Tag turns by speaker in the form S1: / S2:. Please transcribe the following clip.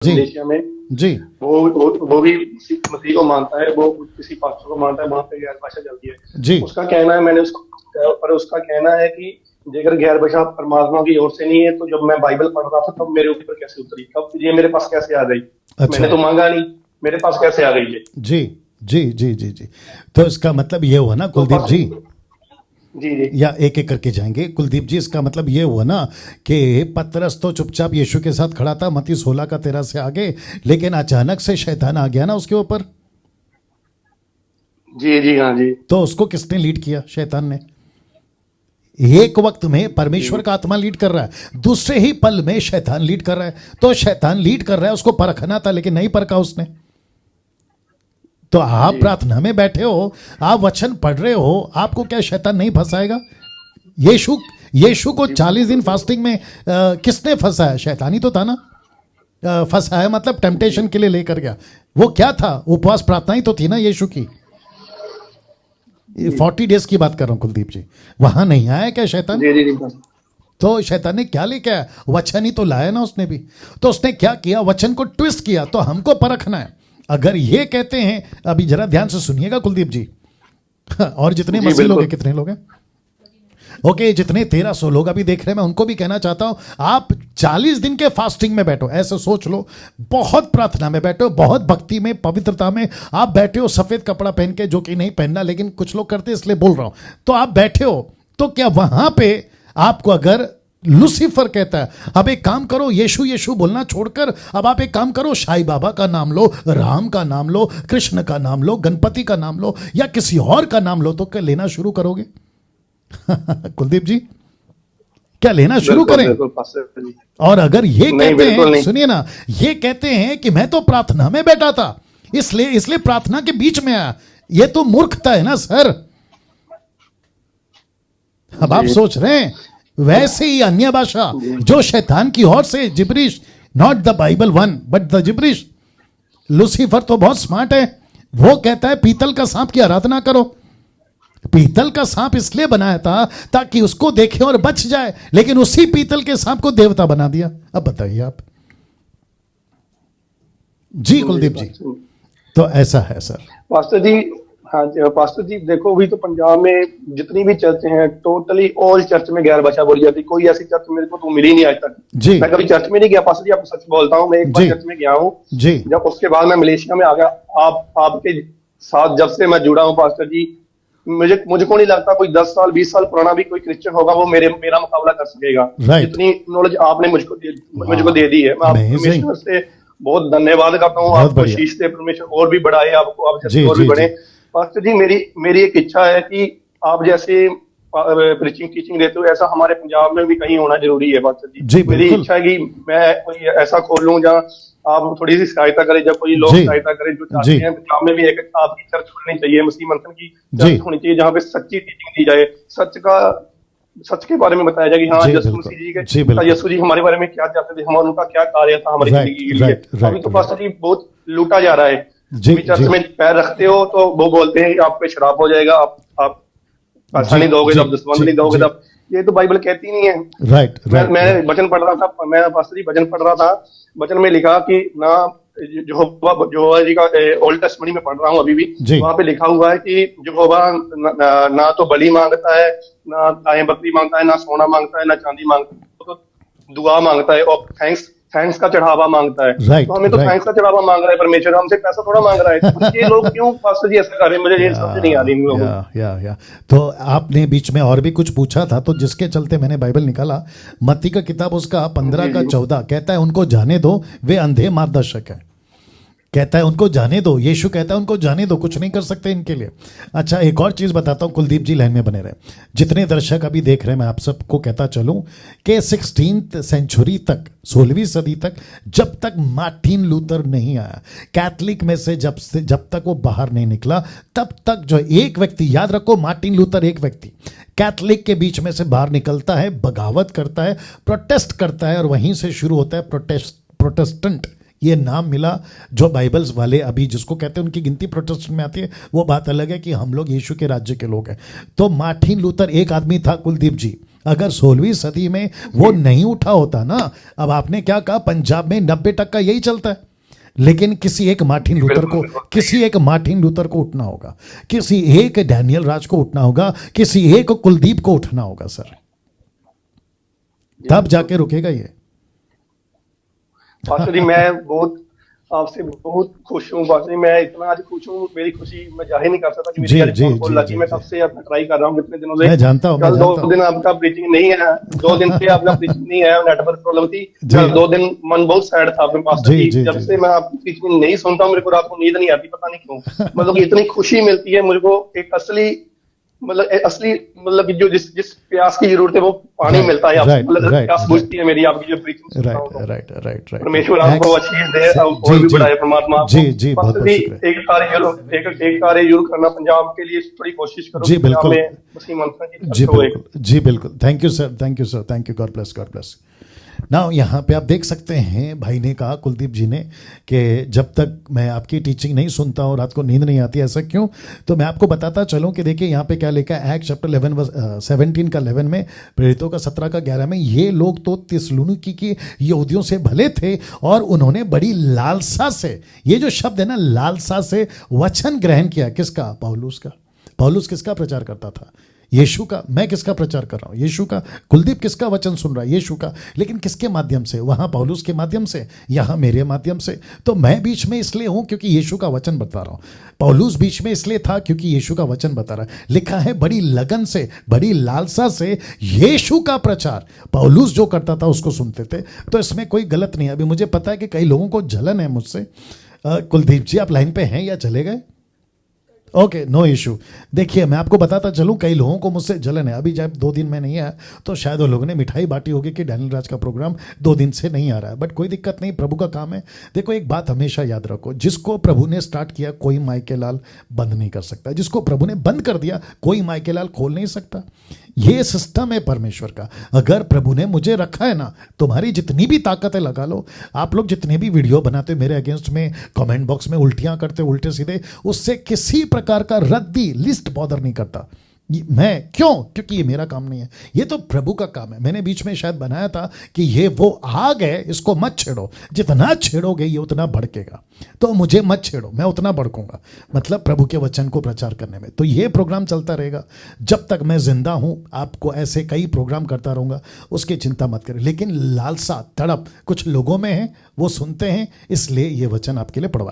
S1: जी
S2: Malaysia में,
S1: जी
S2: वो भी मसीह को मानता है, वो किसी पास्टर को मानता है, वहाँ पे गैर भाषा चलती है।
S1: जी
S2: उसका कहना है, मैंने उसको पूछा, पर उसका कहना है कि अगर गैर भाषा परमात्मा की ओर से नहीं है, तो जब मैं बाइबल पढ़ रहा था तब मेरे ऊपर कैसे उतरी, तब ये मेरे पास कैसे आ गई?
S1: अच्छा
S2: मैंने तो मांगा नहीं, मेरे पास कैसे आ गई ये?
S1: जी जी जी जी जी। तो इसका मतलब ये हुआ ना
S2: तो
S1: कुलदीप जी,
S2: जी जी
S1: या एक एक करके जाएंगे कुलदीप जी, इसका मतलब ये हुआ ना कि पतरस तो चुपचाप यीशु के साथ खड़ा था मत्ती 16 का 13 से आगे, लेकिन अचानक से शैतान आ गया ना उसके ऊपर।
S2: जी जी, हाँ जी
S1: तो उसको किसने लीड किया? शैतान ने। एक वक्त में परमेश्वर
S2: जी
S1: का आत्मा लीड कर रहा है, दूसरे ही पल में शैतान लीड कर रहा है। तो शैतान लीड कर रहा है, उसको परखना था लेकिन नहीं परखा उसने। तो आप
S2: जी
S1: प्रार्थना में बैठे हो, आप वचन पढ़ रहे हो, आपको क्या शैतान नहीं फंसाएगा? यीशु यीशु को
S2: जी
S1: 40 दिन फास्टिंग में किसने फंसाया? शैतान ही तो था ना। फंसाया मतलब टेम्पटेशन के लिए लेकर गया। वो क्या था? उपवास प्रार्थना ही तो थी ना यीशु की।
S2: जी
S1: 40 डेज की बात कर रहा हूं कुलदीप जी। वहां नहीं आया क्या शैतान?
S2: जी जी जी
S1: तो शैतान ने क्या लेके आया? वचन ही तो लाया ना उसने भी। तो उसने क्या किया? वचन को ट्विस्ट किया। तो हमको परखना है। अगर ये कहते हैं, अभी जरा ध्यान से सुनिएगा कुलदीप जी, और जितने
S2: जी,
S1: मसीह लोग
S2: बिल्कुल।
S1: हैं, कितने लोग हैं? ओके, जितने 1300 लोग अभी देख रहे हैं, मैं उनको भी कहना चाहता हूं, आप 40 दिन के फास्टिंग में बैठो। ऐसे सोच लो, बहुत प्रार्थना में बैठो, बहुत भक्ति में, पवित्रता में आप बैठे हो, सफेद कपड़ा पहन के, जो कि नहीं पहनना लेकिन कुछ लोग करते इसलिए बोल रहा हूं। तो आप बैठे हो, तो क्या वहां पे आपको अगर लूसीफर कहता है अब एक काम करो, यीशु यीशु बोलना छोड़कर अब आप एक काम करो, साईं बाबा का नाम लो, राम का नाम लो, कृष्ण का नाम लो, गणपति का नाम लो, या किसी और का नाम लो, तो क्या लेना शुरू करोगे? कुलदीप जी, क्या लेना शुरू
S2: बिल्कुल
S1: करें?
S2: बिल्कुल पास्टर जी।
S1: और अगर ये
S2: नहीं,
S1: कहते
S2: बिल्कुल
S1: हैं,
S2: नहीं।
S1: सुनिए ना, ये कहते हैं कि मैं तो प्रार्थना में बैठा था, इसलिए इसलिए प्रार्थना के बीच में आया, ये तो मूर्खता है ना सर। अब आप
S2: जी
S1: सोच रहे हैं, वैसे ही अन्य भाषा
S2: जी
S1: जो शैतान की ओर से, gibberish, not the Bible one but the gibberish. Lucifer तो बहुत स्मार्ट है, वो कहता है पीतल का सांप की आराधना करो। पीतल का सांप इसलिए बनाया था ताकि उसको देखे और बच जाए, लेकिन उसी पीतल के सांप को देवता बना दिया। अब बताइए आप। जी कुलदीप जी,
S2: पास्टर
S1: तो ऐसा है सर।
S2: पास्टर जी। हाँ जी, पास्टर जी देखो, अभी तो पंजाब में जितनी भी चर्च हैं, टोटली ऑल चर्च में गैर भाषा बोली जाती है। कोई ऐसी चर्च मेरे को तो मिली नहीं आज तक।
S1: जी
S2: मैं कभी चर्च में नहीं गया पास्टर जी, आपको सच बोलता हूँ। मैं एक बार
S1: जी
S2: चर्च में गया हूँ,
S1: जी
S2: जब उसके बाद मैं मलेशिया में आ गया। आपके साथ जब से मैं जुड़ा हूँ पास्टर जी, मुझको नहीं लगता कोई 10 साल 20 साल पुराना भी कोई क्रिश्चियन होगा वो मेरा मुकाबला कर सकेगा।
S1: राइट।
S2: जितनी नॉलेज आपने मुझको
S1: वाह,
S2: दे दी है, मैं आपको
S1: अमेजिंग,
S2: परमेश्वर से बहुत धन्यवाद करता हूँ।
S1: बहुत
S2: आपको
S1: बढ़िया।
S2: शीश से परमेश्वर और भी बढ़ाए, आपको आप जैसे
S1: जी
S2: और भी
S1: जी
S2: बढ़े।
S1: जी
S2: पास्टर जी, मेरी एक इच्छा है कि आप जैसे प्रीचिंग टीचिंग देते हो, ऐसा हमारे पंजाब में भी कहीं होना जरूरी है पास्टर जी।
S1: जी
S2: मेरी
S1: बिल्कुल।
S2: इच्छा है कि मैं कोई ऐसा खोलूं जहाँ आप थोड़ी सी सहायता करें, जब कोई लोग
S1: जी
S2: सहायता करें जो
S1: जी
S2: चाहते हैं। पंजाब में भी एक आपकी चर्च खुलनी चाहिए, मसीह मंथन की
S1: जी
S2: चर्च होनी चाहिए, जहाँ पे सच्ची टीचिंग दी जाए, सच के बारे में बताया जाए कि हाँ,
S1: जी
S2: यीशु
S1: बिल्कुल
S2: मसीह जी
S1: जी बिल्कुल।
S2: यीशु जी हमारे बारे में क्या चाहते थे, हम उनका क्या कार्य था हमारी
S1: राइट
S2: जिंदगी के लिए।
S1: राइट
S2: अभी
S1: राइट
S2: तो
S1: राइट।
S2: पास्टर जी बहुत लूटा जा रहा है।
S1: जी
S2: अभी चर्च
S1: जी
S2: में पैर रखते हो तो वो बोलते हैं कि आप पे शराब हो जाएगा, आप पैसा
S1: जी
S2: नहीं दोगे
S1: जी
S2: तब, दसवंध
S1: जी
S2: नहीं दोगे
S1: जी।
S2: तब। ये तो बाइबल कहती नहीं है।
S1: राइट राइट
S2: मैं
S1: राइट।
S2: वचन पढ़ रहा था, मैं पास्टर जी वचन पढ़ रहा था, वचन में लिखा कि ना, यहोवा जी का ओल्ड टेस्टमेंट में पढ़ रहा हूँ अभी भी,
S1: जी
S2: वहां पे लिखा हुआ है कि यहोवा ना तो बलि मांगता है, ना गाय बकरी मांगता है, ना सोना मांगता है, ना चांदी मांगता है, तो दुआ मांगता है और थैंक्स का चढ़ावा मांगता है।
S1: राइट
S2: तो हमें तो
S1: राइट।
S2: थैंक्स का चढ़ावा मांग रहा है परमेश्वर, हमसे पैसा थोड़ा मांग रहा है। तो ये लोग क्यों पास्टर जी ऐसा कर रहे हैं? मुझे ये समझ नहीं आ रही इन लोगों की।
S1: या तो आपने बीच में और भी कुछ पूछा था, तो जिसके चलते मैंने बाइबल निकाला। मत्ती का किताब उसका 15
S2: जी
S1: का
S2: जी
S1: 14 कहता है उनको जाने दो, वे अंधे मार्गदर्शक है। कहता है उनको जाने दो, यीशु कहता है उनको जाने दो, कुछ नहीं कर सकते इनके लिए। अच्छा, एक और चीज़ बताता हूँ, कुलदीप जी लाइन में बने रहे। जितने दर्शक अभी देख रहे हैं, मैं आप सबको कहता चलूँ कि 16th सेंचुरी तक, 16वीं सदी तक, जब तक मार्टिन लूथर नहीं आया कैथलिक में से, जब तक वो बाहर नहीं निकला, तब तक जो एक व्यक्ति, याद रखो, मार्टिन लूथर एक व्यक्ति कैथलिक के बीच में से बाहर निकलता है, बगावत करता है, प्रोटेस्ट करता है, और वहीं से शुरू होता है प्रोटेस्टेंट। ये नाम मिला जो बाइबल्स वाले अभी जिसको कहते हैं उनकी गिनती प्रोटेस्टेंट में आती है। वो बात अलग है कि हम लोग यीशु के राज्य के लोग हैं। तो मार्टिन लूथर एक आदमी था कुलदीप जी, अगर 16वीं सदी में वो नहीं उठा होता ना, अब आपने क्या कहा, पंजाब में 90% यही चलता है, लेकिन किसी एक मार्टिन लूथर को उठना होगा, किसी एक डैनियल राज को उठना होगा, किसी एक कुलदीप को उठना होगा सर, तब जाके रुकेगा ये।
S2: पास्टर जी मैं बहुत आपसे बहुत खुश हूँ पास्टर जी, मैं इतना आज खुश हूँ, मेरी खुशी मैं जाहिर नहीं कर सकता कि मेरी आज फोन कॉल लगी। मैं कब से आपका ट्राई कर रहा हूँ कितने दिनों से,
S1: मैं जानता हूँ,
S2: कल 2 दिन आपका प्रीचिंग नहीं है, 2 दिन से आपका प्रीचिंग नहीं है, नेटवर्क प्रॉब्लम थी, कल 2 दिन मन बहुत सैड था अपने पास्टर जी, जब से मैं आपकी प्रीचिंग नहीं सुनता हूँ मेरे को रात को नींद नहीं आती, पता नहीं क्यों, मतलब इतनी खुशी मिलती है मुझे को, एक असली मतलब कि जो जिस प्यास की जरूरत है वो पानी मिलता है आपसे, मतलब प्यास बुझती है मेरी आपकी जो प्रीचिंग सुनता हूं। राइट परमेश्वर आपको आशीष दे और भी बढ़ाए परमात्मा। जी बहुत शुक्रिया। एक कार्य जरूर करना पंजाब के लिए, थोड़ी कोशिश करो। जी बिल्कुल
S1: जी बिल्कुल। Thank you sir, thank you, God bless. Now यहाँ पे आप देख सकते हैं, भाई ने कहा, कुलदीप जी ने, कि जब तक मैं आपकी टीचिंग नहीं सुनता हूँ रात को नींद नहीं आती, ऐसा क्यों? तो मैं आपको बताता चलूँ कि देखिए यहाँ पे क्या लिखा है, एक्ट चैप्टर 17 का 11 में, प्रेरितों का 17 का 11 में, ये लोग तो थिस्सलुनीकि की यहूदियों से भले थे और उन्होंने बड़ी लालसा से, ये जो शब्द है ना, लालसा से वचन ग्रहण किया। किसका? पौलुस का। पौलुस किसका प्रचार करता था? यीशु का। मैं किसका प्रचार कर रहा हूँ? यीशु का। कुलदीप किसका वचन सुन रहा है? यीशु का। लेकिन किसके माध्यम से? वहाँ पौलुस के माध्यम से, यहाँ मेरे माध्यम से। तो मैं बीच में इसलिए हूँ क्योंकि यीशु का वचन बता रहा हूँ, पौलुस बीच में इसलिए था क्योंकि यीशु का वचन बता रहा है। लिखा है बड़ी लगन से, बड़ी लालसा से यीशु का प्रचार पौलुस जो करता था उसको सुनते थे। तो इसमें कोई गलत नहीं है। अभी मुझे पता है कि कई लोगों को जलन है मुझसे। कुलदीप जी आप लाइन पे हैं या चले गए? Okay, no issue. देखिए मैं आपको बताता चलूं, कई लोगों को मुझसे जलन है। अभी जब 2 दिन में नहीं आया तो शायद वो लोगों ने मिठाई बांटी होगी कि डैनियल राज का प्रोग्राम 2 दिन से नहीं आ रहा है, बट कोई दिक्कत नहीं, प्रभु का काम है। देखो एक बात हमेशा याद रखो, जिसको प्रभु ने स्टार्ट किया कोई माइके लाल बंद नहीं कर सकता, जिसको प्रभु ने बंद कर दिया कोई माइके लाल खोल नहीं सकता। ये सिस्टम है परमेश्वर का। अगर प्रभु ने मुझे रखा है ना, तुम्हारी जितनी भी ताकत है लगा लो। आप लोग जितने भी वीडियो बनाते मेरे अगेंस्ट में, कमेंट बॉक्स में उल्टियां करते उल्टे सीधे, उससे किसी प्रकार का रद्दी लिस्ट बॉदर नहीं करता मैं। क्यों? क्योंकि ये मेरा काम नहीं है, ये तो प्रभु का काम है। मैंने बीच में शायद बनाया था कि ये वो आग है, इसको मत छेड़ो, जितना छेड़ोगे ये उतना भड़केगा, तो मुझे मत छेड़ो, मैं उतना भड़कूंगा, मतलब प्रभु के वचन को प्रचार करने में। तो ये प्रोग्राम चलता रहेगा जब तक मैं जिंदा हूं, आपको ऐसे कई प्रोग्राम करता रहूंगा, उसकी चिंता मत करें। लेकिन लालसा, तड़प कुछ लोगों में है, वो सुनते हैं, इसलिए ये वचन आपके लिए पढ़वा